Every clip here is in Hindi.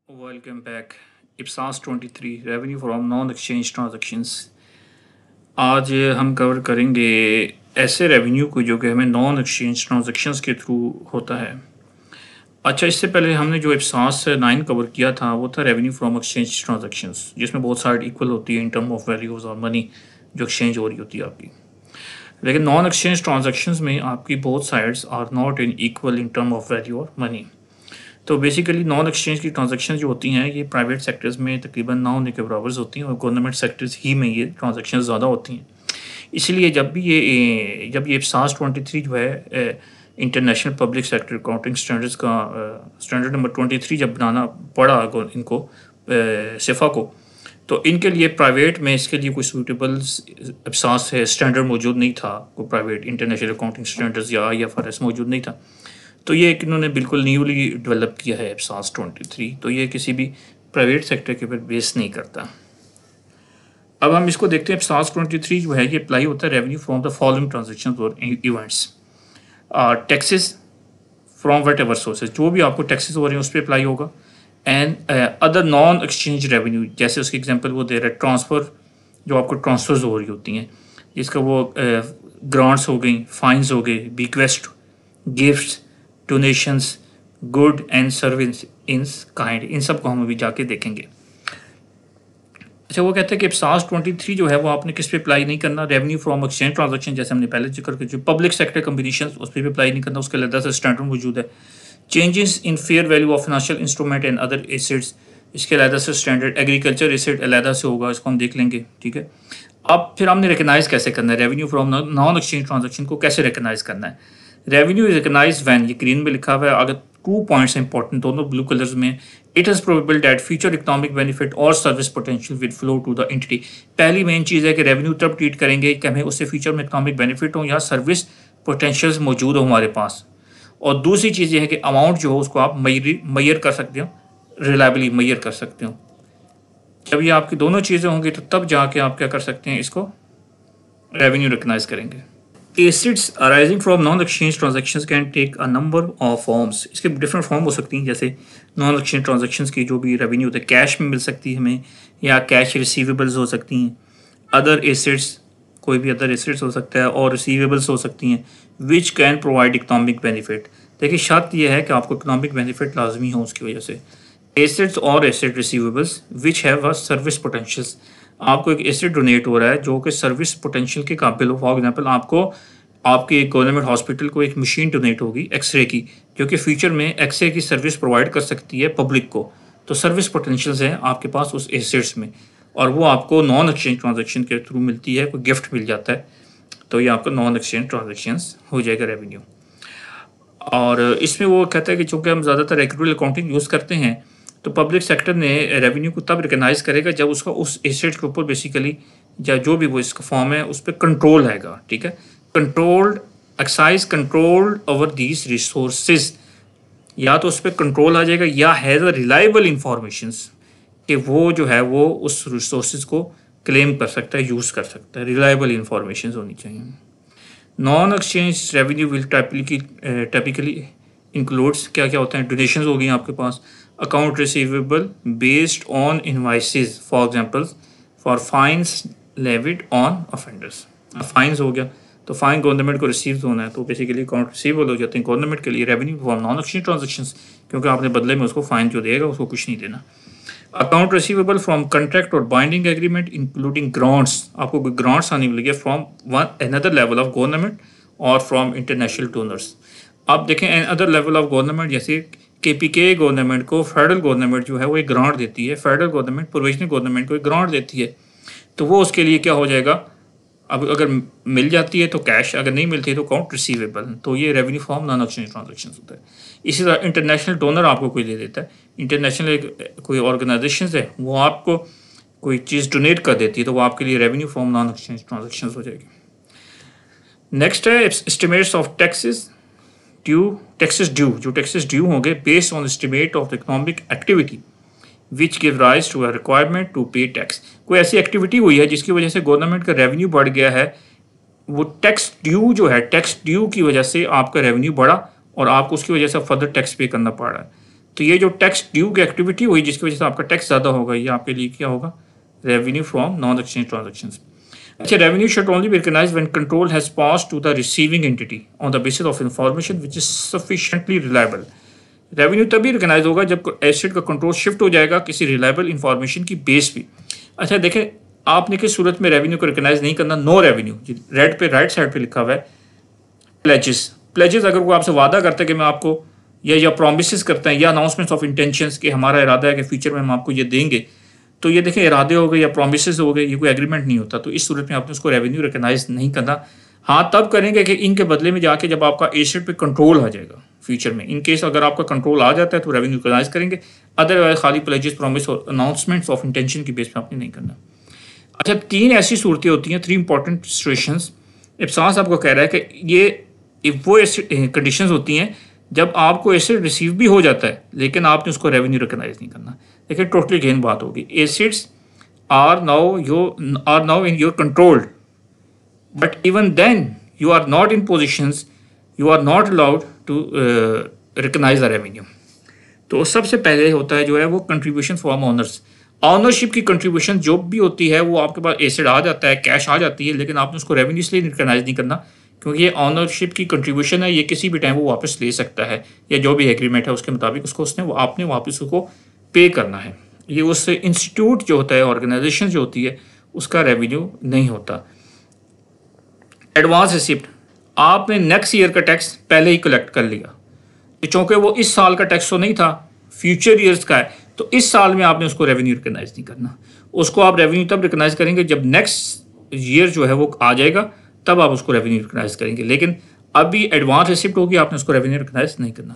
Welcome back. IPSAS 23 revenue from non exchange transactions. आज हम कवर करेंगे ऐसे रेवेन्यू को जो कि हमें नॉन एक्सचेंज ट्रांजैक्शंस के थ्रू होता है। अच्छा, इससे पहले हमने जो इप्सास 9 कवर किया था वो था रेवेन्यू फ्रॉम एक्सचेंज ट्रांजैक्शंस, जिसमें बहुत साइड इक्वल होती है इन टर्म ऑफ वैल्यूज़ और मनी जो एक्सचेंज हो रही होती है आपकी। लेकिन नॉन एक्सचेंज ट्रांजैक्शंस में आपकी both sides are not in equal in term of value और मनी। तो बेसिकली नॉन एक्सचेंज की ट्रांजैक्शन जो होती हैं ये प्राइवेट सेक्टर्स में तकरीबन ना होने के बराबर होती हैं और गवर्नमेंट सेक्टर्स ही में ये ट्रांजैक्शन ज़्यादा होती हैं। इसलिए जब ये इप्सास 23 जो है international public sector accounting standards का स्टैंडर्ड नंबर 23 जब बनाना पड़ा इनको सिफा को, तो इनके लिए प्राइवेट में इसके लिए कोई सूटेबल इप्सास है स्टैंडर्ड मौजूद नहीं था। कोई प्राइवेट इंटरनेशनल अकाउंटिंग स्टैंडर्ड्स या IFRS मौजूद नहीं था। तो ये एक इन्होंने बिल्कुल न्यूली डेवलप किया है इप्सास 23। तो ये किसी भी प्राइवेट सेक्टर के ऊपर बेस नहीं करता। अब हम इसको देखते हैं। इप्सास 23 जो है ये अप्लाई होता है revenue from the following transaction और events. Taxes from whatever sources, जो भी आपको टैक्सेस हो रहे हैं उस पर अप्लाई होगा। And other non exchange revenue, जैसे उसकी एग्जांपल वो दे रहा है ट्रांसफ़र, जो आपको ट्रांसफर्स हो रही होती हैं, जिसका वो ग्रांट्स हो गई, फाइन्स हो गए, bequests, gifts, donations, good and service in kind, इन सब को हम अभी जाके देखेंगे। अच्छा, वो कहते हैं कि इप्सास 23 जो है वो आपने किस पे अप्लाई नहीं करना। रेवेन्यू फ्रॉम एक्सचेंज ट्रांजैक्शन, जैसे हमने पहले जिक्र किया, जो पब्लिक सेक्टर कम्बिनेशन उस पर भी अप्लाई नहीं करना, उसके अलग से स्टैंडर्ड मौजूद है। Changes in fair value of financial instrument and other assets, इसके अलग से स्टैंडर्ड। एग्रीकल्चर एसेट अलग से होगा, इसको हम देख लेंगे, ठीक है। अब फिर हमने रिकगनाइज कैसे करना है revenue from non exchange transaction को, कैसे रिकगनाइज करना है। रेवेन्यू इज रिकगनाइज व्हेन, ये ग्रीन में लिखा हुआ है, अगर 2 पॉइंट्स इंपॉर्टेंट दोनों ब्लू कलर्स में। It is probable that future economic benefit और service potential will flow to the entity. पहली मेन चीज़ है कि रेवेन्यू तब ट्रीट करेंगे कि हमें उससे फ्यूचर में इकोनॉमिक बेनिफिट हो या सर्विस पोटेंशियल्स मौजूद हो हमारे पास। और दूसरी चीज़ ये है कि अमाउंट जो हो उसको आप मैयर कर सकते हो, रिलायबली मैयर कर सकते हो। जब ये आपकी दोनों चीज़ें होंगी तो तब जाके आप क्या कर सकते हैं, इसको रेवेन्यू रिकगनाइज करेंगे। Assets arising from non exchange transactions can take a number of forms. इसके डिफरेंट फॉर्म हो सकती हैं, जैसे नॉन एक्सचेंज ट्रांजैक्शंस की जो भी रेवेन्यू होता है कैश में मिल सकती है हमें, या कैश रिसीवेबल्स हो सकती हैं। अदर एसेट्स, कोई भी अदर एसेट्स हो सकता है, और रिसीवेबल्स हो सकती हैं, which can provide economic benefit. देखिए शर्त यह है कि आपको इकोनॉमिक बेनिफिट लाजमी हो उसकी वजह से। एसेट्स और asset receivables which have a service potentials, आपको एक एसेट डोनेट हो रहा है जो कि सर्विस पोटेंशियल के काबिल हो। फॉर एग्जांपल आपको आपके गवर्नमेंट हॉस्पिटल को एक मशीन डोनेट होगी एक्सरे की, जो कि फ्यूचर में एक्सरे की सर्विस प्रोवाइड कर सकती है पब्लिक को। तो सर्विस पोटेंशियल्स हैं आपके पास उस एसेट्स में, और वो आपको नॉन एक्सचेंज ट्रांजेक्शन के थ्रू मिलती है, कोई गिफ्ट मिल जाता है, तो ये आपका नॉन एक्सचेंज ट्रांजेक्शन्स हो जाएगा रेवेन्यू। और इसमें वो कहता है कि चूँकि हम ज़्यादातर एक्रूअल अकाउंटिंग यूज़ करते हैं, तो पब्लिक सेक्टर ने रेवेन्यू को तब रिकगनाइज करेगा जब उसका उस एसेट के ऊपर बेसिकली, या जो भी वो इसका फॉर्म है उस पर कंट्रोल आएगा, ठीक है। Controlled excise controlled over these resources, या तो उस पर कंट्रोल आ जाएगा, या हैज़ अ रिलायबल इंफॉर्मेशंस, कि वो जो है वो उस रिसोर्सेज को क्लेम कर सकता है, यूज़ कर सकता है। रिलायबल इंफॉर्मेशन होनी चाहिए। Non exchange revenue will typically includes, क्या क्या होता है, डोनेशंस हो गई आपके पास, account receivable based on invoices, for example for fines levied on offenders. Fines हो गया, तो फाइन गवर्नमेंट को रिसीव होना है, तो बेसिकली अकाउंट रिसीवेबल हो जाते हैं गवर्नमेंट के लिए revenue for non exchange transactions, क्योंकि आपने बदले में उसको फाइन जो देगा उसको कुछ नहीं देना। अकाउंट रिसीवेबल फ्रॉम कंट्रैक्ट और बाइंडिंग एग्रीमेंट इंक्लूडिंग ग्रांट्स, आपको कोई ग्रांट्स आने मिलेगी from one another level of government और फ्रॉम इंटरनेशनल डोनर्स। आप देखें अनदर लेवल ऑफ गवर्नमेंट, जैसे KPK गवर्नमेंट को फेडरल गवर्नमेंट जो है वो एक ग्रांट देती है, फेडरल गवर्नमेंट प्रोविजनल गवर्नमेंट को एक ग्रांट देती है, तो वो उसके लिए क्या हो जाएगा, अब अगर मिल जाती है तो कैश, अगर नहीं मिलती है तो अकाउंट रिसीवेबल। तो ये revenue from non exchange transaction होता है। इसी तरह इंटरनेशनल डोनर आपको कोई दे देता है, इंटरनेशनल कोई ऑर्गेनाइजेशन है वो आपको कोई चीज़ डोनेट कर देती है, तो वो आपके लिए revenue from non exchange transaction हो जाएगी। नेक्स्ट है एस्टिमेट्स ऑफ टैक्सेस ड्यू, जो टैक्सेस ड्यू होंगे based on estimate of economic activity which give rise to a requirement to pay tax. कोई ऐसी एक्टिविटी हुई है जिसकी वजह से गवर्नमेंट का रेवेन्यू बढ़ गया है, वो टैक्स ड्यू जो है, टैक्स ड्यू की वजह से आपका रेवेन्यू बढ़ा और आपको उसकी वजह से फर्दर टैक्स पे करना पड़ रहा है। तो ये जो टैक्स ड्यू की एक्टिविटी हुई जिसकी वजह से आपका टैक्स ज़्यादा होगा, ये आपके लिए क्या होगा? Revenue from non exchange transactions. अच्छा, revenue should only be recognised when control has passed to the receiving entity on the basis of information which is sufficiently reliable. Revenue तभी रिकॉग्नाइज होगा जब एसेट का कंट्रोल शिफ्ट हो जाएगा किसी रिलायबल इंफॉर्मेशन की बेस पे। अच्छा देखें, आपने किस सूरत में रेवेन्यू को रिकॉग्नाइज नहीं करना? नो रेवेन्यू, रेड पे राइट साइड पे लिखा हुआ है प्लेजेस। प्लेजेस अगर वो आपसे वादा करते हैं कि मैं आपको या प्रोमिस करते हैं या अनाउंसमेंट्स ऑफ इंटेंशंस कि हमारा इरादा है कि फ्यूचर में हम आपको ये देंगे, तो ये देखें इरादे हो गए या प्रोमिस हो गए, ये कोई एग्रीमेंट नहीं होता। तो इस सूरत में आपने उसको रेवेन्यू रिकॉग्नाइज नहीं करना। हाँ तब करेंगे कि इनके बदले में जाके जब आपका एसेट पे कंट्रोल आ जाएगा फ्यूचर में। इन केस अगर आपका कंट्रोल आ जाता है तो रेवेन्यू रिकॉग्नाइज करेंगे, अदरवाइज खाली प्लेजेस, प्रॉमिस और अनाउंसमेंट्स ऑफ इंटेंशन की बेस पे आपने नहीं करना। अच्छा, 3 ऐसी सूरतें होती हैं, 3 इंपॉर्टेंट सिचुएशंस। इब्सास आपको कह रहा है कि ये वो कंडीशंस होती हैं जब आपको एसेट रिसीव भी हो जाता है लेकिन आपने उसको रेवेन्यू रिकॉग्नाइज नहीं करना। देखिए टोटली गेन बात होगी। Assets are now in your control, but even then you are not in positions, you are not allowed to recognize the revenue। तो सबसे पहले होता है जो है वो कंट्रीब्यूशन फ्रॉम ऑनर्स। ऑनरशिप की कंट्रीब्यूशन जो भी होती है वो आपके पास एसेट आ जाता है, कैश आ जाती है, लेकिन आपने उसको रेवेन्यू इसलिए रिकॉग्नाइज नहीं करना क्योंकि ये ऑनरशिप की कंट्रीब्यूशन है, ये किसी भी टाइम वो वापस ले सकता है या जो भी एग्रीमेंट है उसके मुताबिक उसको आपने वापस उसको पे करना है। ये उस इंस्टीट्यूट जो होता है, ऑर्गेनाइजेशन जो होती है, उसका रेवेन्यू नहीं होता। एडवांस रिसिप्ट, आपने नेक्स्ट ईयर का टैक्स पहले ही कलेक्ट कर लिया, चूँकि वो इस साल का टैक्स तो नहीं था, फ्यूचर ईयर्स का है, तो इस साल में आपने उसको रेवेन्यू रिकॉग्नाइज नहीं करना। उसको आप रेवेन्यू तब रिकॉग्नाइज करेंगे जब नेक्स्ट ईयर जो है वो आ जाएगा, तब आप उसको रेवेन्यू रिकॉग्नाइज करेंगे। लेकिन अभी एडवांस रिसिप्ट होगी, आपने उसको रेवेन्यू रिकॉग्नाइज नहीं करना।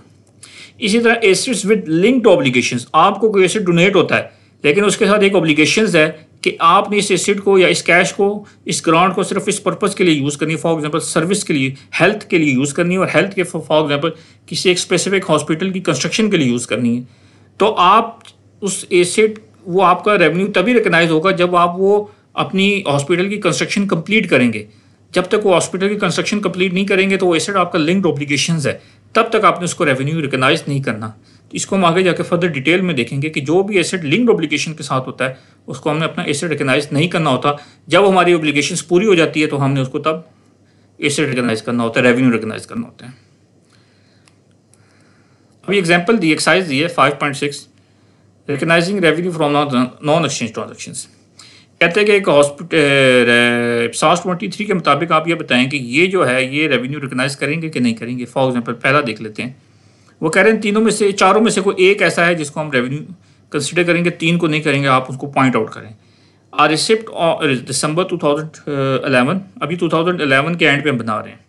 इसी तरह एसेट्स विद लिंक्ड ऑब्लिगेशंस, आपको कोई एसेट डोनेट होता है लेकिन उसके साथ एक ऑब्लिगेशंस है कि आपने इस एसेट को या इस कैश को, इस ग्रांट को सिर्फ इस पर्पस के लिए यूज़ करनी है, फॉर एग्जांपल सर्विस के लिए, हेल्थ के लिए यूज़ करनी है, और हेल्थ के फॉर एग्जांपल किसी एक स्पेसिफिक हॉस्पिटल की कंस्ट्रक्शन के लिए यूज़ करनी है, तो आप उस एसेट, वो आपका रेवेन्यू तभी रिकॉग्नाइज होगा जब आप वो अपनी हॉस्पिटल की कंस्ट्रक्शन कंप्लीट करेंगे। जब तक वो हॉस्पिटल की कंस्ट्रक्शन कंप्लीट नहीं करेंगे तो वो एसेट आपका लिंक्ड ऑब्लिगेशंस है, तब तक आपने उसको रेवेन्यू रिकॉग्नाइज नहीं करना। तो इसको हम आगे जाकर फर्दर डिटेल में देखेंगे कि जो भी एसेट लिंक्ड ऑब्लिगेशन के साथ होता है उसको हमने अपना एसेट रिकॉग्नाइज नहीं करना होता। जब हमारी ऑब्लिगेशंस पूरी हो जाती है तो हमने उसको तब एसेट रिकॉग्नाइज करना होता है, रेवेन्यू रिकॉग्नाइज करना होता है। अभी एग्जाम्पल दी, एक्सरसाइज दी है 5.6, recognising revenue from non exchange transactions. कहते हैं कि एक हॉस्पिटल इप्सास 23 के मुताबिक आप ये बताएं कि ये जो है ये रेवेन्यू रिकॉग्नाइज करेंगे कि नहीं करेंगे। फॉर एग्जांपल पहला देख लेते हैं, वो कह रहे हैं तीनों में से, चारों में से कोई एक ऐसा है जिसको हम रेवेन्यू कंसिडर करेंगे, 3 को नहीं करेंगे, आप उसको पॉइंट आउट करें। आ रिसिप्ट दिसंबर 2011, अभी 2011 के एंड पे हम बना रहे हैं।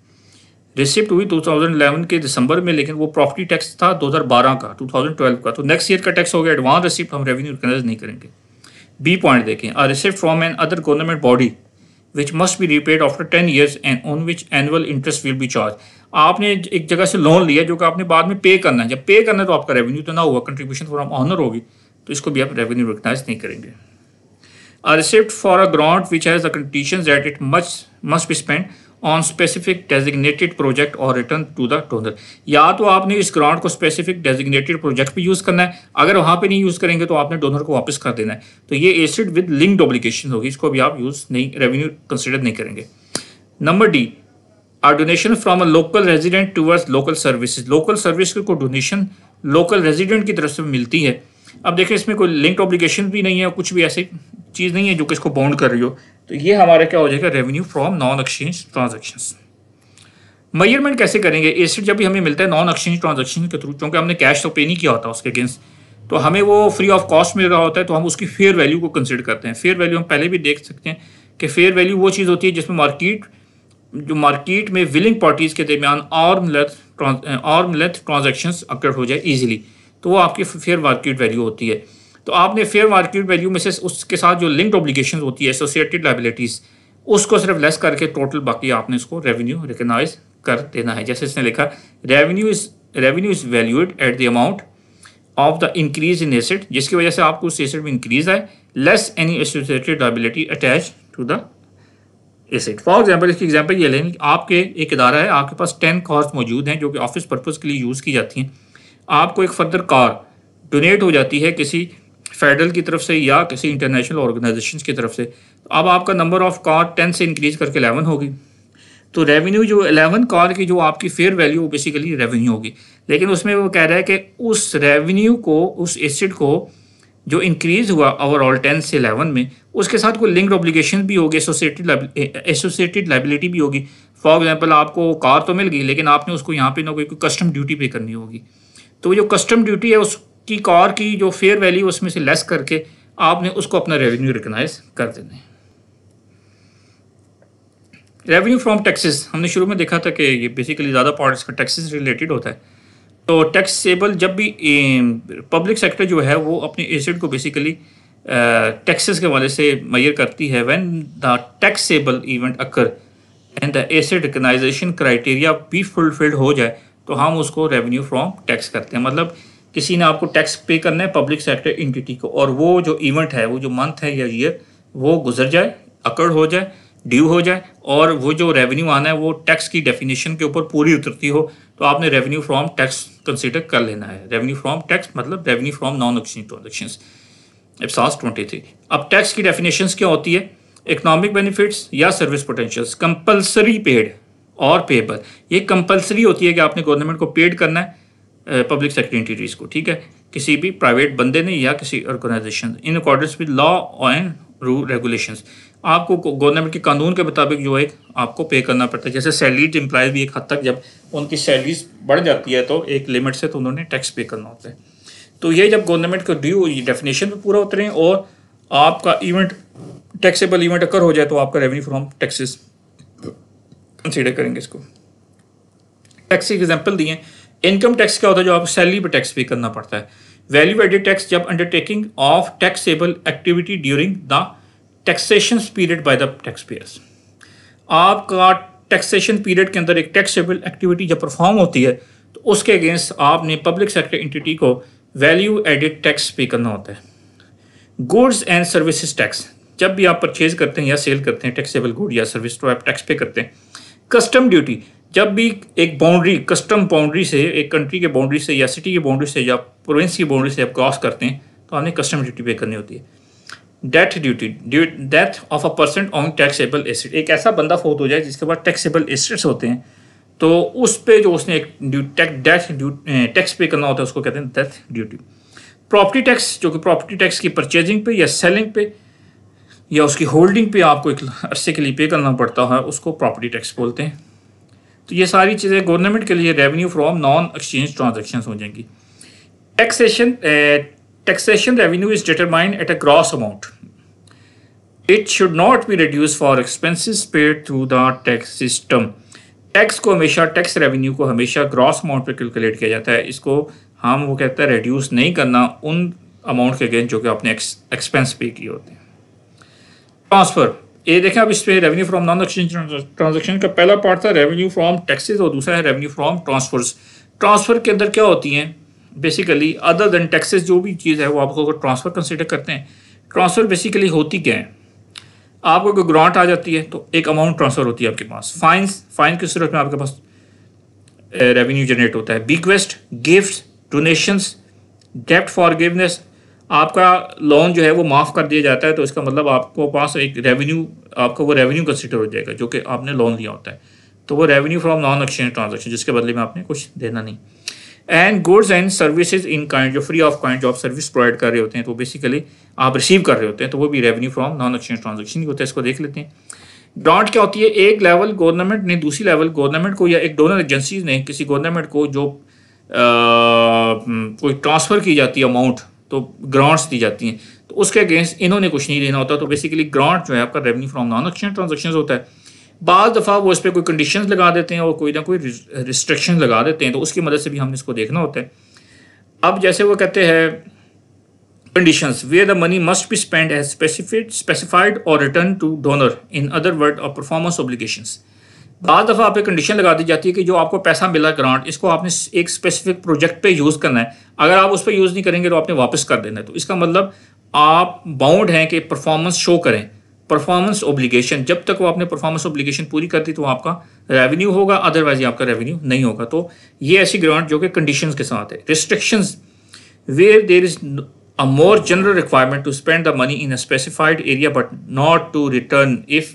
रिसिप्ट हुई 2011 के दिसंबर में, लेकिन वो प्रॉपर्टी टैक्स था 2012 का, 2012 का, तो नेक्स्ट ईयर का टैक्स हो गया एडवांस रिसिप्ट, हम रेवेन्यू रिकॉग्नाइज नहीं करेंगे। बी पॉइंट देखें, a receipt from another government body which must be repaid after 10 years and on which annual interest will be charge. आपने एक जगह से लोन लिया जो कि आपने बाद में पे करना है, जब पे करना है तो आपका रेवेन्यू तो ना हुआ, कंट्रीब्यूशन फ्रॉम ऑनर होगी, तो इसको भी आप रेवेन्यू रिकॉग्नाइज नहीं करेंगे। A receipt for a grant which has the conditions that it must be spent on specific designated project or return to the donor। या तो आपने इस ग्रांट को स्पेसिफिक डेजिग्नेटेड प्रोजेक्ट पे यूज़ करना है, अगर वहाँ पे नहीं यूज़ करेंगे तो आपने डोनर को वापस कर देना है, तो ये एसेट विद लिंक्ड ऑब्लिगेशन होगी, इसको भी आप यूज़ नहीं, रेवेन्यू कंसिडर नहीं करेंगे। Number D, a donation from a local resident towards local services. Local service को डोनेशन लोकल रेजिडेंट की तरफ से मिलती है। अब देखिए इसमें कोई लिंक्ड ऑब्लिगेशन भी नहीं है, कुछ भी ऐसी चीज़ नहीं है जो कि इसको बाउंड कर रही हो, तो ये हमारा क्या हो जाएगा, revenue from non exchange transactions. Measurement कैसे करेंगे, एसेट जब भी हमें मिलता है नॉन एक्सचेंज ट्रांजैक्शन के थ्रू, क्योंकि हमने कैश तो पे नहीं किया होता उसके अगेंस्ट, तो हमें वो फ्री ऑफ कॉस्ट मिल रहा होता है, तो हम उसकी फेयर वैल्यू को कंसिडर करते हैं। फेयर वैल्यू हम पहले भी देख सकते हैं कि फेयर वैल्यू वो चीज़ होती है जिसमें मार्केट में विलिंग पार्टीज़ के दरमियान आर्म लेंथ ट्रांजैक्शंस अकर हो जाए ईजिली, तो वो आपकी फेयर मार्केट वैल्यू होती है। तो आपने फेयर मार्केट वैल्यू में से उसके साथ जो लिंक्ड ऑब्लिगेशन होती है, एसोसिएटेड लायबिलिटीज़, उसको सिर्फ लेस करके टोटल बाकी आपने इसको रेवेन्यू रिकॉग्नाइज कर देना है। जैसे इसने लिखा, revenue is valued at the amount of the increase in asset, जिसकी वजह से आपको उस एसेट में इंक्रीज आए, less any associated liability attach to the asset. For example, इसकी एग्जाम्पल ये लें, आपके एक इदारा है, आपके पास 10 कार्स मौजूद हैं जो कि ऑफिस पर्पज़ के लिए यूज़ की जाती हैं। आपको एक फर्दर कार डोनेट हो जाती है किसी फेडरल की तरफ से या किसी इंटरनेशनल ऑर्गेनाइजेशन की तरफ से, तो अब आपका नंबर ऑफ कार 10 से इंक्रीज करके 11 होगी। तो रेवेन्यू जो 11 कार की जो आपकी फेयर वैल्यू बेसिकली रेवेन्यू होगी, लेकिन उसमें वो कह रहा है कि उस रेवेन्यू को, उस एसेट को जो इंक्रीज हुआ ओवरऑल 10 से 11 में, उसके साथ कोई लिंक्ड ऑब्लिगेशन भी होगी, एसोसिएटेड लाइबिलिटी भी होगी। फॉर एग्जांपल आपको कार तो मिल गई लेकिन आपने उसको यहाँ पे ना कोई कस्टम ड्यूटी पे करनी होगी, तो जो कस्टम ड्यूटी है उसकी कार की जो फेयर वैल्यू उसमें से लेस करके आपने उसको अपना रेवेन्यू रिकग्नाइज कर देना है। रेवेन्यू फ्रॉम टैक्सेस हमने शुरू में देखा था कि ये बेसिकली ज़्यादा पार्ट इसका टैक्सेस रिलेटेड होता है। तो टैक्सेबल जब भी पब्लिक सेक्टर जो है वो अपने एसेट को बेसिकली टैक्सेस के हवाले से मैयर करती है। When the taxable event occur and the asset recognisation criteria भी फुलफिल्ड हो जाए तो हम उसको रेवेन्यू फ्रॉम टैक्स करते हैं। मतलब किसी ने आपको टैक्स पे करना है पब्लिक सेक्टर एंटिटी को, और वो जो इवेंट है, वो जो मंथ है या ईयर, वो गुजर जाए, अकड़ हो जाए, ड्यू हो जाए, और वो जो रेवेन्यू आना है वो टैक्स की डेफिनेशन के ऊपर पूरी उतरती हो, तो आपने रेवेन्यू फ्रॉम टैक्स कंसीडर कर लेना है। रेवेन्यू फ्रॉम टैक्स मतलब revenue from non exchange transactions, IPSAS 23। अब टैक्स की डेफिनेशंस क्या होती है? इकोनॉमिक बेनिफिट्स या सर्विस पोटेंशियल्स, कंपलसरी पेड और पेएबल। ये कंपलसरी होती है कि आपने गवर्नमेंट को पेड करना है पब्लिक सेक्टर एंटिटीज़ को, ठीक है, किसी भी प्राइवेट बंदे ने या किसी organisation, in accordance with law and rule regulations. आपको गवर्नमेंट के कानून के मुताबिक जो है आपको पे करना पड़ता है। जैसे सैलरीड एम्प्लॉयज भी एक हद तक जब उनकी सैलरीज बढ़ जाती है तो एक लिमिट से तो उन्होंने टैक्स पे करना होता है। तो ये जब गवर्नमेंट को ड्यू डेफिनेशन में पूरा उतरे और आपका इवेंट टैक्सेबल इवेंट अकर हो जाए तो आपका रेवेन्यू फ्रॉम टैक्सेस कंसीडर करेंगे इसको। टैक्स के एग्जाम्पल दिए। इनकम टैक्स क्या होता है? जो आपको सैलरी पर टैक्स पे करना पड़ता है। वैल्यू एडेड टैक्स जब undertaking of taxable activity during the taxation period by the tax payers. आपका टैक्सेशन पीरियड के अंदर एक टैक्सेबल एक्टिविटी जब परफॉर्म होती है तो उसके अगेंस्ट आपने पब्लिक सेक्टर एंटिटी को वैल्यू एडेड टैक्स पे करना होता है। गुड्स एंड सर्विसेज टैक्स, जब भी आप परचेज करते हैं या सेल करते हैं टैक्सेबल गुड या सर्विस तो आप टैक्स पे करते हैं। कस्टम ड्यूटी, जब भी एक बाउंड्री, कस्टम बाउंड्री से, एक कंट्री के बाउंड्री से या सिटी की बाउंड्री से या प्रोविंस की बाउंड्री से आप क्रॉस करते हैं तो आपने कस्टम ड्यूटी पे करनी होती है। Death duty, death of a person on taxable asset, एक ऐसा बंदा फौत हो जाए जिसके पास टैक्सेबल एसेट्स होते हैं तो उस पे जो उसने एक टैक्स पे करना होता है उसको कहते हैं डेथ ड्यूटी। प्रॉपर्टी टैक्स, जो कि प्रॉपर्टी टैक्स की परचेजिंग पे या सेलिंग पे या उसकी होल्डिंग पे आपको एक अरसे के लिए पे करना पड़ता है, उसको प्रॉपर्टी टैक्स बोलते हैं। तो ये सारी चीज़ें गवर्नमेंट के लिए revenue from non exchange transactions हो जाएंगी। Taxation revenue is determined at a gross amount. It should not be reduce for expenses paid through the tax system. Tax को हमेशा, टैक्स रेवेन्यू को हमेशा ग्रॉस अमाउंट पे कैलकुलेट किया जाता है। इसको हम वो कहते हैं रिड्यूस नहीं करना उन अमाउंट के अगेंस्ट जो कि आपने एक्सपेंस पे किए होते हैं। ट्रांसफ़र, ये देखें अब इस पर revenue from non exchange transaction का पहला पार्ट था रेवेन्यू फ्रॉम टैक्सेस और दूसरा है रेवेन्यू फ्रॉम ट्रांसफर्स। ट्रांसफ़र के अंदर क्या होती हैं? बेसिकली अदर देन टैक्सेस जो भी चीज़ है वो आपको अगर ट्रांसफ़र कंसिडर करते हैं। ट्रांसफ़र बेसिकली होती क्या है? आपको कोई ग्रांट आ जाती है तो एक अमाउंट ट्रांसफ़र होती है आपके पास। फाइन की सूरत में आपके पास रेवेन्यू जनरेट होता है। बिक्वेस्ट, गिफ्ट, डोनेशंस, डेप्ट फॉरगिवनेस, आपका लोन जो है वो माफ़ कर दिया जाता है तो इसका मतलब आपको पास एक रेवेन्यू, आपको वो रेवेन्यू कंसिडर हो जाएगा जो कि आपने लोन लिया होता है, तो वो revenue from non exchange transaction जिसके बदले में आपने कुछ देना नहीं। And goods and services in kind, जो फ्री ऑफ काइंड जो आप सर्विस प्रोवाइड कर रहे होते हैं तो बेसिकली आप रिसीव कर रहे होते हैं तो वो भी revenue from non exchange transaction ही होता है। इसको देख लेते हैं। ग्रांट क्या होती है? एक लेवल गवर्नमेंट ने दूसरी लेवल गवर्नमेंट को या एक डोनर एजेंसीज ने किसी गवर्नमेंट को जो कोई ट्रांसफ़र की जाती है अमाउंट, तो ग्रांट्स दी जाती हैं तो उसके अगेंस्ट इन्होंने कुछ नहीं देना होता, तो बेसिकली ग्रांट जो है आपका revenue from non exchange transactions होता है। बाज़ दफ़ा वो इस पर कोई कंडीशंस लगा देते हैं और कोई ना कोई रिस्ट्रिक्शन लगा देते हैं तो उसकी मदद से भी हमने इसको देखना होता है। अब जैसे वो कहते हैं conditions where the money must be spend as specified और return to donor, in other word और परफॉर्मेंस ऑब्लिगेशंस। बाद दफ़ा आप एक कंडीशन लगा दी जाती है कि जो आपको पैसा मिला ग्रांट, इसको आपने एक स्पेसिफिक प्रोजेक्ट पे यूज़ करना है, अगर आप उस पर यूज़ नहीं करेंगे तो आपने वापस कर देना है। तो इसका मतलब आप बाउंड हैं कि परफॉर्मेंस शो करें, परफॉर्मेंस ऑब्लिगेशन। जब तक वो आपने परफॉर्मेंस ऑब्लिगेशन पूरी कर दी तो आपका रेवेन्यू होगा, अदरवाइज आपका रेवेन्यू नहीं होगा। तो ये ऐसी ग्रांट जो कि कंडीशंस के साथ है। Restrictions where there is a more general requirement to spend the money in a specified area but not to return if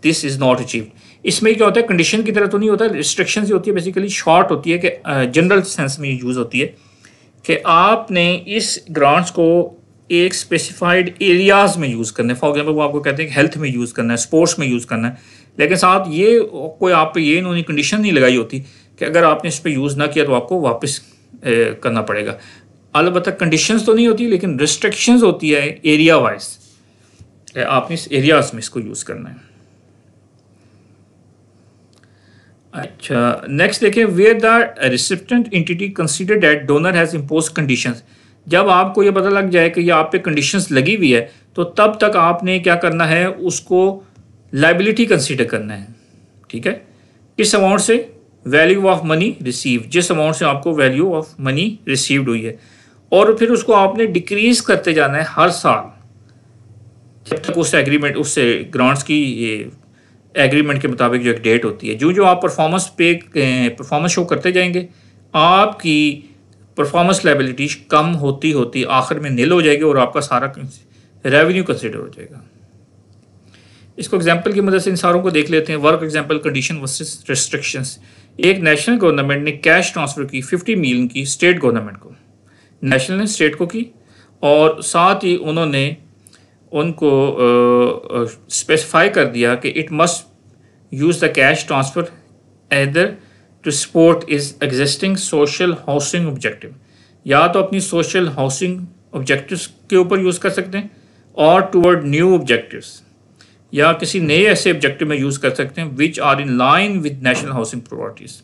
this is not achieved. इसमें क्या होता है, कंडीशन की तरह तो नहीं होता, रिस्ट्रिक्शंस होती है, बेसिकली शॉर्ट होती है कि जनरल सेंस में यूज़ होती है कि आपने इस ग्रांट्स को एक स्पेसिफाइड एरियाज़ में यूज़ करना है. फॉर एग्जांपल वो आपको कहते हैं कि हेल्थ में यूज़ करना है, स्पोर्ट्स में यूज़ करना है, लेकिन साथ ये कोई आप पे ये इन्होंने कंडीशन नहीं लगाई होती कि अगर आपने इस पर यूज़ ना किया तो आपको वापस करना पड़ेगा. अलबत्ता कंडीशंस तो नहीं होती, लेकिन रिस्ट्रिक्शंस होती है एरिया वाइज, आपने इस एरियाज में इसको यूज़ करना है. अच्छा, नेक्स्ट देखें, where the recipient entity consider that donor has impose conditions. जब आपको ये पता लग जाए कि ये आप पे कंडीशंस लगी हुई है तो तब तक आपने क्या करना है, उसको लाइबिलिटी कंसीडर करना है. ठीक है, किस अमाउंट से, वैल्यू ऑफ मनी रिसीव, जिस अमाउंट से आपको वैल्यू ऑफ मनी रिसीव्ड हुई है, और फिर उसको आपने डिक्रीज करते जाना है हर साल जब तक उस एग्रीमेंट, उससे ग्रांट्स की एग्रीमेंट के मुताबिक जो एक डेट होती है. जो आप परफॉर्मेंस शो करते जाएंगे, आपकी परफॉर्मेंस लाइबिलिटी कम होती होती आखिर में नील हो जाएगी और आपका सारा रेवेन्यू कंसिडर हो जाएगा. इसको एग्जांपल की मदद से इन सारों को देख लेते हैं. Work example, condition versus restrictions. एक नेशनल गवर्नमेंट ने कैश ट्रांसफ़र की 50 मिलियन की स्टेट गवर्नमेंट को, नेशनल ने स्टेट को की, और साथ ही उन्होंने उनको स्पेसिफाई कर दिया कि it must use the cash transfer either to support is existing social housing objective, या तो अपनी सोशल हाउसिंग ऑब्जेक्टिव्स के ऊपर यूज़ कर सकते हैं, और टूवर्ड न्यू ऑब्जेक्टिव्स, या किसी नए ऐसे ऑब्जेक्टिव में यूज़ कर सकते हैं which are in line with national housing priorities.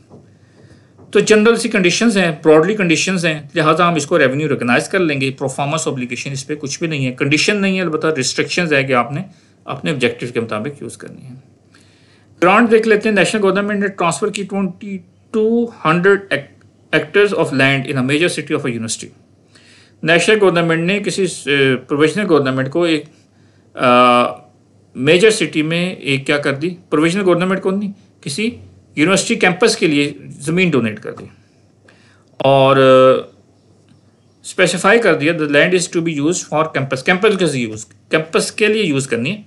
तो जनरल सी कंडीशंस हैं, ब्रॉडली कंडीशंस हैं, लिहाजा हम इसको रेवेन्यू रिकग्नाइज कर लेंगे. परफॉर्मेंस ऑब्लिगेशन इस पर कुछ भी नहीं है, कंडीशन नहीं है, अलबत्ता रिस्ट्रिक्शंस है कि आपने अपने ऑब्जेक्टिव के मुताबिक यूज़ करनी है. ग्रांट देख लेते हैं. नेशनल गवर्नमेंट ने ट्रांसफ़र की 2200 acres of land in a major city of a university. National government ने किसी प्रोविजनल गवर्नमेंट को एक मेजर सिटी में एक क्या कर दी, प्रोविजनल गवर्नमेंट को नहीं, किसी यूनिवर्सिटी कैंपस के लिए ज़मीन डोनेट कर दी, और स्पेसिफाई कर दिया the land is to be use for campus, campus के लिए यूज़ करनी है,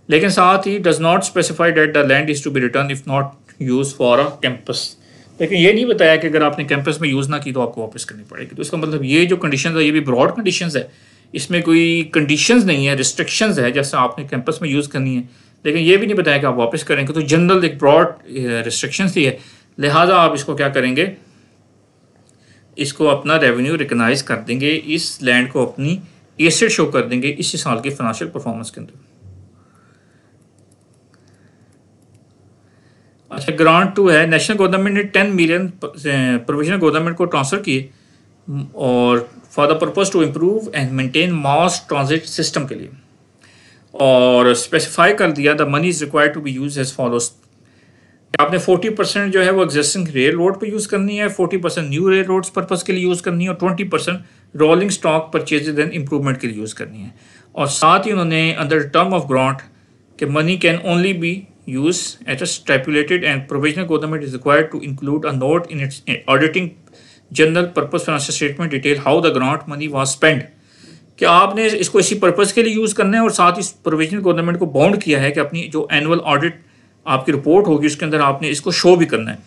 लेकिन साथ ही does not specify that the land is to be return if not use for a campus. लेकिन ये नहीं बताया कि अगर आपने कैंपस में यूज़ ना की तो आपको वापस करनी पड़ेगी. तो इसका मतलब ये जो कंडीशन है ये भी ब्रॉड कंडीशंस है, इसमें कोई कंडीशंस नहीं है, रिस्ट्रिक्शंस है, जैसे आपने कैंपस में यूज़ करनी है, लेकिन ये भी नहीं बताया कि आप वापस करेंगे. तो जनरल एक ब्रॉड रिस्ट्रिक्शंस ही है, लिहाजा आप इसको क्या करेंगे, इसको अपना रेवेन्यू रिकग्नाइज कर देंगे, इस लैंड को अपनी एसेट शो कर देंगे इसी साल की फाइनेंशियल परफॉर्मेंस के अंदर. अच्छा, ग्रांट 2 है. नेशनल गवर्नमेंट ने 10 मिलियन प्रोविजनल गवर्नमेंट को ट्रांसफ़र किए, और for the purpose to improve and maintain mass transit system के लिए, और स्पेसिफाई कर दिया the money is required to be use as follows. आपने 40% जो है वो एग्जिस्टिंग रेल रोड पर यूज़ करनी है, 40% न्यू रेल रोड्स पर्पज़ के लिए यूज़ करनी है, और 20% rolling stock purchases and improvement के लिए यूज़ करनी है. और साथ ही उन्होंने अंडर टर्म ऑफ ग्रांट कि money can only be use at a stipulated and provisional government is required to include a note in its auditing general purpose financial statement detail how the grant money was spend. कि आपने इसको इसी पर्पज़ के लिए यूज़ करना है, और साथ ही प्रोविजनल गवर्नमेंट को बाउंड किया है कि अपनी जो एनुअल ऑडिट आपकी रिपोर्ट होगी उसके अंदर आपने इसको शो भी करना है.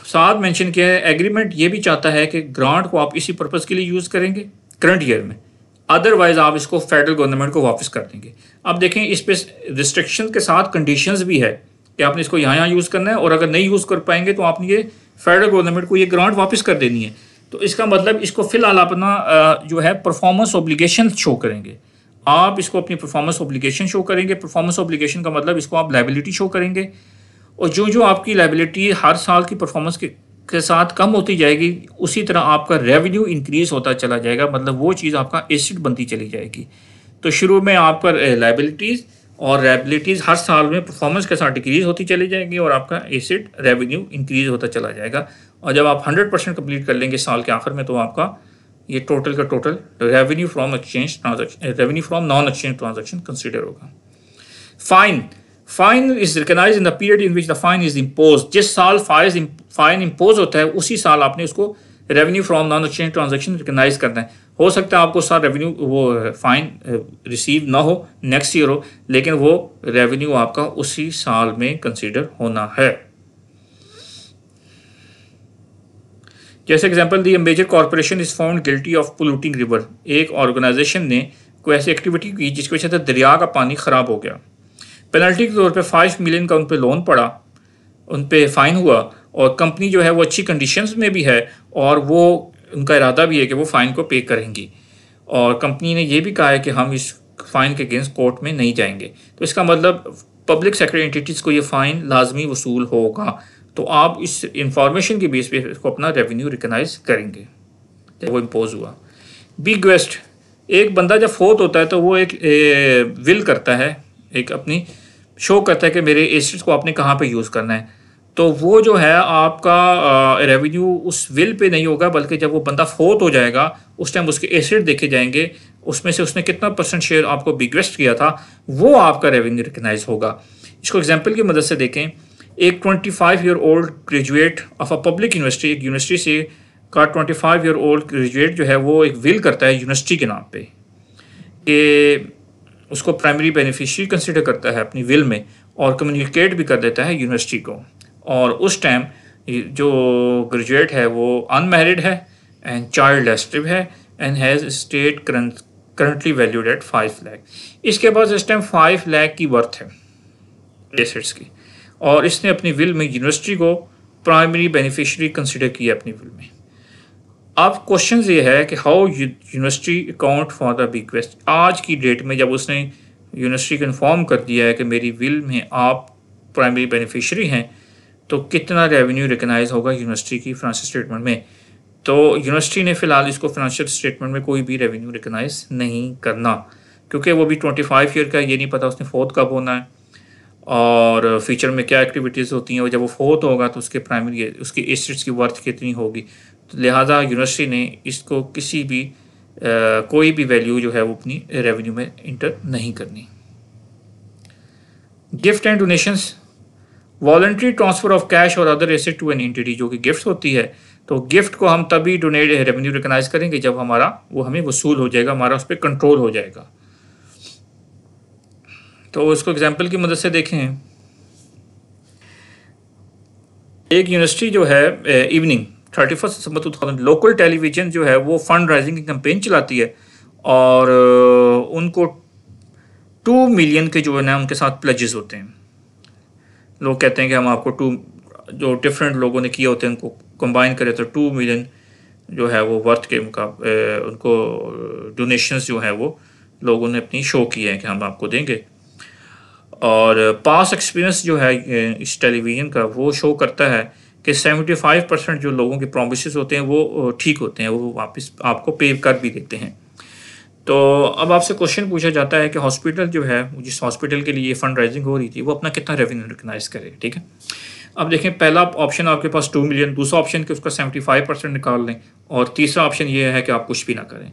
साथ मेंशन किया है, एग्रीमेंट ये भी चाहता है कि ग्रांट को आप इसी पर्पज़ के लिए यूज़ करेंगे करंट ईयर में, अदरवाइज आप इसको फेडरल गवर्नमेंट को वापस कर देंगे. अब देखें, इस पे रिस्ट्रिक्शन के साथ कंडीशंस भी है कि आपने इसको यहाँ यूज़ करना है, और अगर नहीं यूज़ कर पाएंगे तो आपने ये फेडरल गवर्नमेंट को ये ग्रांट वापस कर देनी है. तो इसका मतलब इसको फ़िलहाल अपना जो है परफॉर्मेंस ऑब्लिगेशन शो करेंगे. आप इसको अपनी परफॉर्मेंस ऑब्लिगेशन शो करेंगे. परफॉर्मेंस ऑब्लिगेशन का मतलब इसको आप लाइबिलिटी शो करेंगे, और जो आपकी लाइबिलिटी हर साल की परफॉर्मेंस के साथ कम होती जाएगी, उसी तरह आपका रेवेन्यू इंक्रीज़ होता चला जाएगा. मतलब वो चीज़ आपका एसेट बनती चली जाएगी. तो शुरू में आपका लाइबिलिटीज़ और लाइबिलिटीज़ हर साल में परफॉर्मेंस के साथ डिक्रीज़ होती चली जाएगी, और आपका एसेट रेवेन्यू इंक्रीज़ होता चला जाएगा. और जब आप 100% कंप्लीट कर लेंगे साल के आखिर में, तो आपका ये टोटल का total revenue from exchange transaction, revenue from non exchange transaction consider होगा. Fine. Fine is recognise in the period in which the fine is impose. जिस साल फाइन इम्पोज होता है उसी साल आपने उसको revenue from non exchange transaction recognise करना है। हो सकता है आपको साल रेवेन्यू वो फाइन रिसीव ना हो, नेक्स्ट ईयर हो, लेकिन वो रेवेन्यू आपका उसी साल में कंसीडर होना है। जैसे एग्जांपल दी, major corporation is found guilty of polluting river. एक ऑर्गेनाइजेशन ने कोई ऐसी एक्टिविटी की जिसकी वजह से दरिया का पानी ख़राब हो गया। पेनल्टी के तौर पे 5 मिलियन का उन पे लोन पड़ा, उन पे फ़ाइन हुआ, और कंपनी जो है वो अच्छी कंडीशंस में भी है और वो उनका इरादा भी है कि वो फ़ाइन को पे करेंगी, और कंपनी ने ये भी कहा है कि हम इस फ़ाइन के अगेंस्ट कोर्ट में नहीं जाएंगे। तो इसका मतलब पब्लिक सेक्टर एंटिटीज़ को ये फ़ाइन लाजमी वसूल होगा। तो आप इस इंफॉर्मेशन के बेस पे इसको अपना रेवेन्यू रिकग्नाइज करेंगे वो इम्पोज हुआ। बिगेस्ट, एक बंदा जब फोत होता है तो वो एक विल करता है, एक अपनी शो करता है कि मेरे एसेट्स को आपने कहाँ पे यूज़ करना है। तो वो जो है आपका रेवेन्यू उस विल पे नहीं होगा, बल्कि जब वो बंदा फोत हो जाएगा उस टाइम उसके एसेट देखे जाएंगे, उसमें से उसने कितना % शेयर आपको बिगेस्ट किया था वो आपका रेवेन्यू रिकग्नाइज होगा। इसको एग्जाम्पल की मदद से देखें। एक 25 year old graduate of a public university, एक यूनिवर्सिटी से का 25 ईयर ओल्ड ग्रेजुएट जो है वो एक विल करता है यूनिवर्सिटी के नाम पे कि उसको प्राइमरी बेनिफिशियरी कंसिडर करता है अपनी विल में, और कम्युनिकेट भी कर देता है यूनिवर्सिटी को। और उस टाइम जो ग्रेजुएट है वो अनमैरिड है एंड चाइल्ड एक्टिव है and has state currently valued at 5 lakh. इसके पास इस टाइम 5 लाख की वर्थ है एसेट्स की, और इसने अपनी विल में यूनिवर्सिटी को प्राइमरी बेनिफिशियरी कंसिडर किया अपनी विल में। अब क्वेश्चन ये है कि how university account for the biggest. आज की डेट में जब उसने यूनिवर्सिटी को इन्फॉर्म कर दिया है कि मेरी विल में आप प्राइमरी बेनिफिशियरी हैं, तो कितना रेवेन्यू रिकग्नाइज होगा यूनिवर्सिटी की फाइनेंशियल स्टेटमेंट में। तो यूनिवर्सिटी ने फ़िलहाल इसको फाइनेंशियल स्टेटमेंट में कोई भी रेवेन्यू रिकग्नाइज नहीं करना, क्योंकि वो भी 25 ईयर का, ये नहीं पता उसने फोर्थ कब होना है और फ्यूचर में क्या एक्टिविटीज़ होती हैं, और जब वो फोर्थ होगा तो उसके प्राइमरी उसकी एसेट्स की वर्थ कितनी होगी। तो लिहाजा यूनिवर्सिटी ने इसको किसी भी कोई भी वैल्यू जो है वो अपनी रेवेन्यू में इंटर नहीं करनी। Gift and donations, voluntary transfer of cash और other asset to an entity, जो कि गिफ्ट होती है। तो गिफ्ट को हम तभी डोनेट रेवेन्यू रिकग्नाइज करेंगे जब हमारा वो हमें वसूल हो जाएगा, हमारा उस पर कंट्रोल हो जाएगा। तो इसको एग्जाम्पल की मदद से देखें। एक यूनिवर्सिटी जो है इवनिंग 31 दिसंबर 2000 लोकल टेलीविज़न जो है वो फंड राइजिंग की कैंपेन चलाती है, और उनको 2 मिलियन के जो है ना उनके साथ प्लेजेस होते हैं। लोग कहते हैं कि हम आपको 2 जो डिफरेंट लोगों ने किए होते हैं उनको कंबाइन करें तो 2 मिलियन जो है वो वर्थ के मुकाबले उनको डोनेशंस जो है वो लोगों ने अपनी शो किए हैं कि हम आपको देंगे। और पास एक्सपीरियंस जो है इस टेलीविज़न का वो शो करता है कि 75% जो लोगों के प्रोमिसेस होते हैं वो ठीक होते हैं, वो वापस आपको पे कर भी देते हैं। तो अब आपसे क्वेश्चन पूछा जाता है कि हॉस्पिटल जो है, जिस हॉस्पिटल के लिए फंड राइजिंग हो रही थी, वो अपना कितना रेवेन्यू रिकग्नाइज करे। ठीक है, अब देखें, पहला ऑप्शन आपके पास 2 मिलियन, दूसरा ऑप्शन कि उसका 75% निकाल लें, और तीसरा ऑप्शन ये है कि आप कुछ भी ना करें।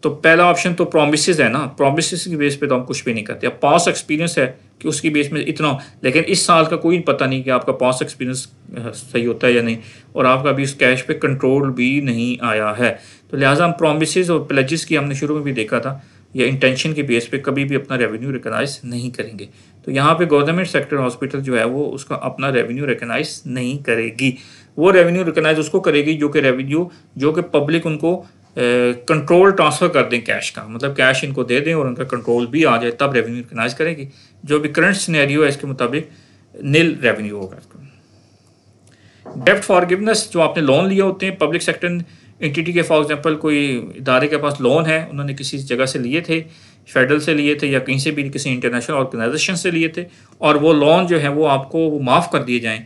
तो पहला ऑप्शन तो प्रोमिसेस है ना, प्रोमिसेस की बेस पे तो हम कुछ भी नहीं करते। अब पास एक्सपीरियंस है कि उसकी बेस में इतना, लेकिन इस साल का कोई पता नहीं कि आपका पास एक्सपीरियंस सही होता है या नहीं, और आपका अभी उस कैश पे कंट्रोल भी नहीं आया है। तो लिहाजा हम प्रोमिसेस और प्लेजेस की हमने शुरू में भी देखा था, या इंटेंशन के बेस पे कभी भी अपना रेवेन्यू रिकग्नाइज नहीं करेंगे। तो यहाँ पे गवर्नमेंट सेक्टर हॉस्पिटल जो है वो उसका अपना रेवेन्यू रिकग्नाइज नहीं करेगी। वो रेवेन्यू रिकग्नाइज उसको करेगी जो कि रेवेन्यू जो कि पब्लिक उनको कंट्रोल ट्रांसफ़र कर दें कैश का, मतलब कैश इनको दे दें और उनका कंट्रोल भी आ जाए, तब रेवेन्यू रिकग्नाइज करेगी। जो भी करंट सिनेरियो है इसके मुताबिक नील रेवेन्यू होगा इसको। डेब्ट फॉरगिवनेस, जो आपने लोन लिए होते हैं पब्लिक सेक्टर एंटिटी के, फॉर एग्जांपल कोई इदारे के पास लोन है, उन्होंने किसी जगह से लिए थे, फेडरल से लिए थे या कहीं से भी किसी इंटरनेशनल ऑर्गेनाइजेशन से लिए थे, और वो लोन जो है वो आपको माफ़ कर दिए जाएँ,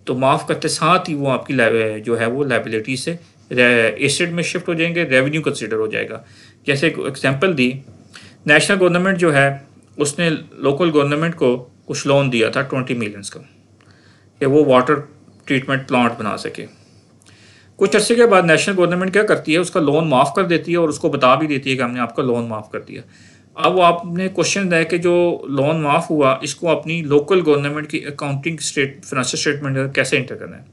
तो माफ़ करते साथ ही वो आपकी जो है वो लाइबिलिटी से एसेट में शिफ्ट हो जाएंगे, रेवेन्यू कंसिडर हो जाएगा। जैसे एग्जांपल दी, नेशनल गवर्नमेंट जो है उसने लोकल गवर्नमेंट को कुछ लोन दिया था 20 मिलियंस का कि वो वाटर ट्रीटमेंट प्लांट बना सके। कुछ अर्से के बाद नेशनल गवर्नमेंट क्या करती है, उसका लोन माफ़ कर देती है और उसको बता भी देती है कि हमने आपका लोन माफ़ कर दिया। अब वो आपने क्वेश्चन है कि जो लोन माफ़ हुआ इसको अपनी लोकल गवर्नमेंट की अकाउंटिंग फाइनेंशियल स्टेटमेंट कैसे इंटर करना है।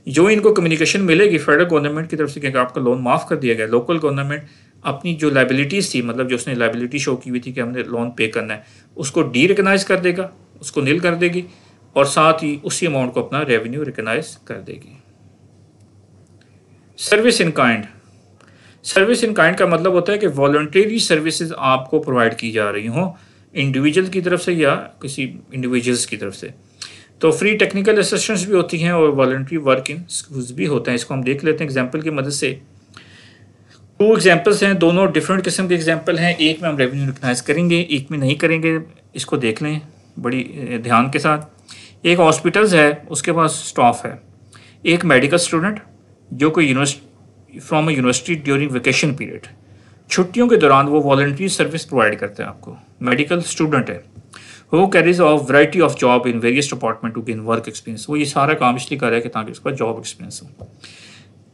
जो इनको कम्युनिकेशन मिलेगी फेडरल गवर्नमेंट की तरफ से कि आपका लोन माफ़ कर दिया गया, लोकल गवर्नमेंट अपनी जो लाइबिलिटीज़ थी, मतलब जो उसने लाइबिलिटी शो की हुई थी कि हमने लोन पे करना है, उसको डी रिकनाइज कर देगा, उसको नील कर देगी और साथ ही उसी अमाउंट को अपना रेवेन्यू रिकनाइज कर देगी। Service in kind, service in kind का मतलब होता है कि वॉलंटरी सर्विसेज आपको प्रोवाइड की जा रही हों इंडिविजुअल की तरफ से या किसी इंडिविजुअल्स की तरफ से। तो फ्री टेक्निकल असिस्टेंस भी होती हैं और वॉलंटरी वर्क इन स्कूल्स भी होते हैं। इसको हम देख लेते हैं एग्जांपल की मदद से। 2 एग्जांपल्स हैं, दोनों डिफरेंट किस्म के एग्जांपल हैं। एक में हम रेवेन्यू रिकग्नाइज करेंगे, एक में नहीं करेंगे। इसको देख लें बड़ी ध्यान के साथ। एक हॉस्पिटल्स है, उसके पास स्टाफ है। एक मेडिकल स्टूडेंट जो कोई from a university during vacation period, छुट्टियों के दौरान वो वॉलंटरी सर्विस प्रोवाइड करते हैं आपको। मेडिकल स्टूडेंट है, वो carries of variety of job in various department to gain work experience. वो ये सारा काम इसलिए कर रहा है कि ताकि उसका जॉब एक्सपीरियंस हो।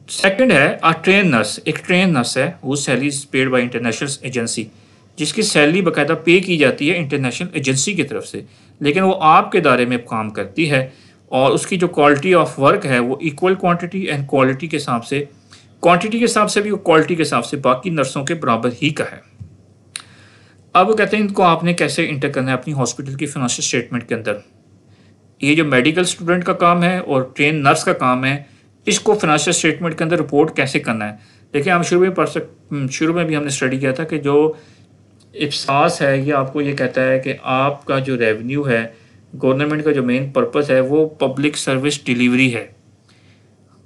सेकंड है अ ट्रेन नर्स, एक ट्रेन नर्स है वो salary is paid by international agency, जिसकी सैलरी बाकायदा पे की जाती है इंटरनेशनल एजेंसी की तरफ से, लेकिन वो आपके दायरे में काम करती है और उसकी जो क्वालिटी ऑफ वर्क है वो इक्वल क्वांटिटी एंड क्वालिटी के हिसाब से, क्वांटिटी के हिसाब से भी और क्वालिटी के हिसाब से बाकी नर्सों के बराबर ही का है। अब वो कहते हैं इनको आपने कैसे इंटर करना है अपनी हॉस्पिटल की फाइनेंशियल स्टेटमेंट के अंदर। ये जो मेडिकल स्टूडेंट का काम है और ट्रेन नर्स का काम है, इसको फाइनेंशियल स्टेटमेंट के अंदर रिपोर्ट कैसे करना है। देखिए हम शुरू में भी हमने स्टडी किया था कि जो इफ्सास है ये आपको ये कहता है कि आपका जो रेवेन्यू है, गवर्नमेंट का जो मेन पर्पस है वो पब्लिक सर्विस डिलीवरी है।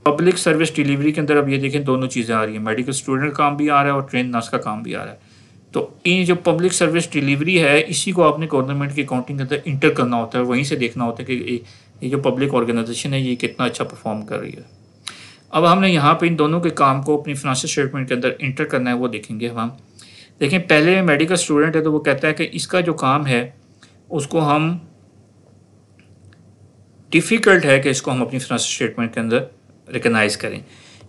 पब्लिक सर्विस डिलीवरी के अंदर अब ये देखें दोनों चीज़ें आ रही हैं, मेडिकल स्टूडेंट का काम भी आ रहा है और ट्रेन नर्स का काम भी आ रहा है। तो ये जो पब्लिक सर्विस डिलीवरी है इसी को आपने गवर्नमेंट की अकाउंटिंग के अंदर इंटर करना होता है, वहीं से देखना होता है कि ये जो पब्लिक ऑर्गेनाइजेशन है ये कितना अच्छा परफॉर्म कर रही है। अब हमने यहाँ पे इन दोनों के काम को अपनी फाइनेंशियल स्टेटमेंट के अंदर इंटर करना है, वो देखेंगे हम। देखें पहले मेडिकल स्टूडेंट है तो वो कहता है कि इसका जो काम है उसको हम डिफ़िकल्ट है कि इसको हम अपनी फाइनेंशियल स्टेटमेंट के अंदर रिकग्नाइज करें,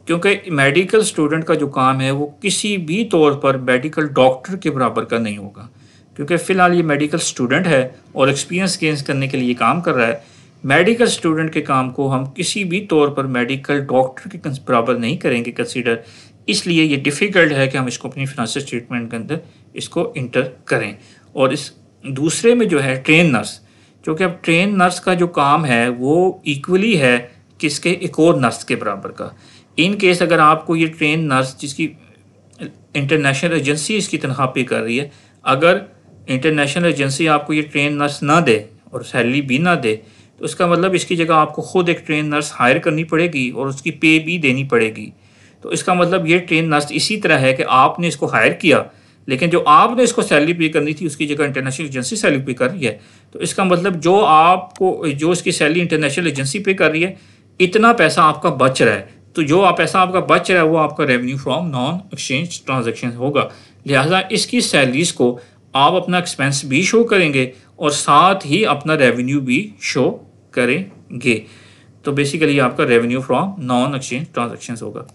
क्योंकि मेडिकल स्टूडेंट का जो काम है वो किसी भी तौर पर मेडिकल डॉक्टर के बराबर का नहीं होगा, क्योंकि फ़िलहाल ये मेडिकल स्टूडेंट है और एक्सपीरियंस गेन करने के लिए काम कर रहा है। मेडिकल स्टूडेंट के काम को हम किसी भी तौर पर मेडिकल डॉक्टर के बराबर नहीं करेंगे कंसीडर, इसलिए ये डिफ़िकल्ट है कि हम इसको अपनी फाइनेंशियल स्टेटमेंट के अंदर इसको इंटर करें। और इस दूसरे में जो है ट्रेन नर्स, क्योंकि अब ट्रेन नर्स का जो काम है वो इक्वली है किसके, एक और नर्स के बराबर का। इन केस अगर आपको ये ट्रेन नर्स जिसकी इंटरनेशनल एजेंसी इसकी तनख्वाह पे कर रही है, अगर इंटरनेशनल एजेंसी आपको ये ट्रेन नर्स ना दे और सैलरी भी ना दे तो इसका मतलब इसकी जगह आपको ख़ुद एक ट्रेन नर्स हायर करनी पड़ेगी और उसकी पे भी देनी पड़ेगी। तो इसका मतलब ये ट्रेन नर्स इसी तरह है कि आपने इसको हायर किया, लेकिन जो आपने इसको सैलरी पे करनी थी उसकी जगह इंटरनेशनल एजेंसी सैलरी पे कर रही है। तो इसका मतलब जो इसकी सैलरी इंटरनेशनल एजेंसी पे कर रही है इतना पैसा आपका बच रहा है। तो जो पैसा आपका बच रहा है वो आपका revenue from non exchange transaction होगा। लिहाजा इसकी सैलरीज को आप अपना एक्सपेंस भी शो करेंगे और साथ ही अपना रेवेन्यू भी शो करेंगे। तो बेसिकली आपका revenue from non exchange transaction होगा।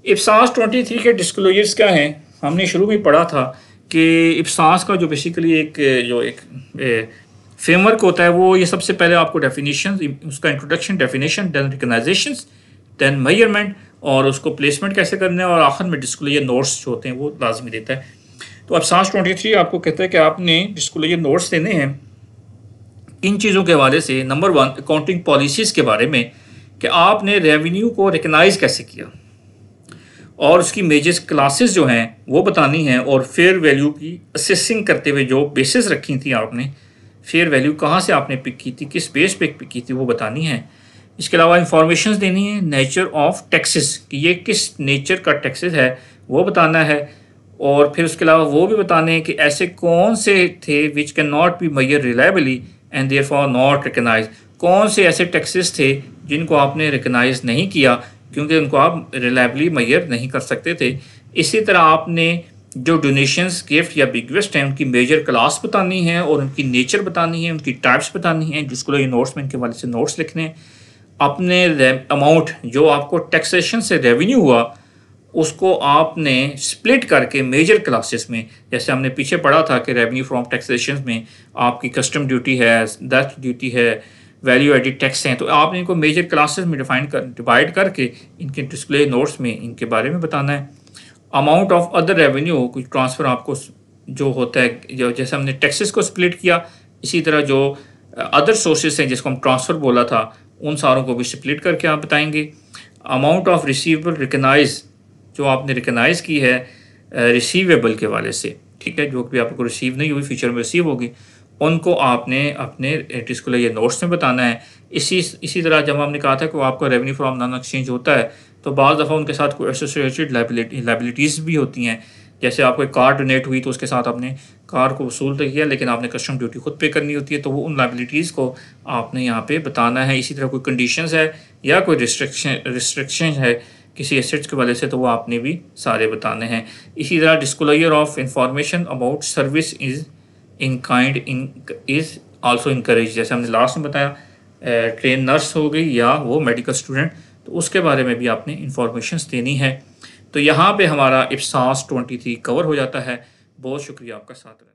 इफ्सास 23 के डिस्क्लोजर्स क्या हैं, हमने शुरू में पढ़ा था कि इफ्सास का जो बेसिकली एक फ्रेमवर्क होता है वो ये सबसे पहले आपको डेफिनेशन, उसका introduction, definition, then recognitions, then measurement और उसको प्लेसमेंट कैसे करना है और आखिर में डिस्क्लोजर नोट्स जो होते हैं वो लाजमी देता है। तो इफ्सास 23 आपको कहता है कि आपने डिस्क्लोजर नोट्स देने हैं इन चीज़ों के हवाले से। नंबर 1 अकाउंटिंग पॉलिसीज़ के बारे में कि आपने रेवेन्यू को रिकग्नाइज कैसे किया और उसकी मेजर क्लासेस जो हैं वो बतानी है, और फेयर वैल्यू की असेसिंग करते हुए जो बेसिस रखी थी आपने, फेयर वैल्यू कहाँ से आपने पिक की थी, किस बेस पे पिक की थी वो बतानी है। इसके अलावा इंफॉर्मेशन देनी है नेचर ऑफ टैक्सेस कि ये किस नेचर का टैक्सेस है वो बताना है, और फिर उसके अलावा वो भी बताने हैं कि ऐसे कौन से थे which can not be measure reliably and therefore not recognise, कौन से ऐसे टैक्सेस थे जिनको आपने रिकग्नाइज नहीं किया क्योंकि उनको आप रिलायबली मेजर नहीं कर सकते थे। इसी तरह आपने जो डोनेशंस, गिफ्ट या बिगेस्ट हैं उनकी मेजर क्लास बतानी है और उनकी नेचर बतानी है, उनकी टाइप्स बतानी है, जिसको ये नोट्स में इनके वाले से नोट्स लिखने हैं। अपने अमाउंट जो आपको टैक्सेशन से रेवेन्यू हुआ उसको आपने स्प्लिट करके मेजर क्लासेस में, जैसे हमने पीछे पढ़ा था कि रेवेन्यू फ्रॉम टैक्सेशन में आपकी कस्टम ड्यूटी है, दैट ड्यूटी है, वैल्यू एडिड टैक्स हैं, तो आपने इनको मेजर क्लासेस में डिवाइड करके इनके डिस्प्ले नोट्स में इनके बारे में बताना है। अमाउंट ऑफ अदर रेवेन्यू कुछ ट्रांसफ़र आपको जो होता है, जो जैसे हमने टैक्सेस को स्प्लिट किया, इसी तरह जो अदर सोर्सेज हैं जिसको हम ट्रांसफ़र बोला था, उन सारों को भी स्प्लिट करके आप बताएंगे। अमाउंट ऑफ रिसीवेबल रिकनाइज, जो आपने रिकनाइज़ की है रिसीवेबल के वाले से, ठीक है, जो भी आपको रिसीव नहीं हुई फ्यूचर में रिसीव होगी, उनको आपने अपने डिस्प्ले ये नोट्स में बताना है। इसी तरह जब हमने कहा था कि वो आपका रेवेन्यू फ्रॉम नॉन एक्सचेंज होता है, तो बाज़ दफ़ा उनके साथ कोई एसोसिएटेड लाइबिलिटीज़ भी होती हैं। जैसे आपको एक कार डोनेट हुई तो उसके साथ आपने कार को वसूल तो किया, लेकिन आपने कस्टम ड्यूटी खुद पे करनी होती है, तो वो उन लाइबिलिटीज़ को आपने यहाँ पे बताना है। इसी तरह कोई कंडीशंस है या कोई रिस्ट्रिक्शन है किसी एसेट्स के वजह से, तो वो आपने भी सारे बताने हैं। इसी तरह disclosure of information about service is in kind is also encourage, जैसे हमने लास्ट में बताया ट्रेन नर्स हो गई या वो मेडिकल स्टूडेंट, तो उसके बारे में भी आपने इंफॉर्मेशन देनी है। तो यहाँ पे हमारा इप्सास 23 कवर हो जाता है। बहुत शुक्रिया आपका साथ।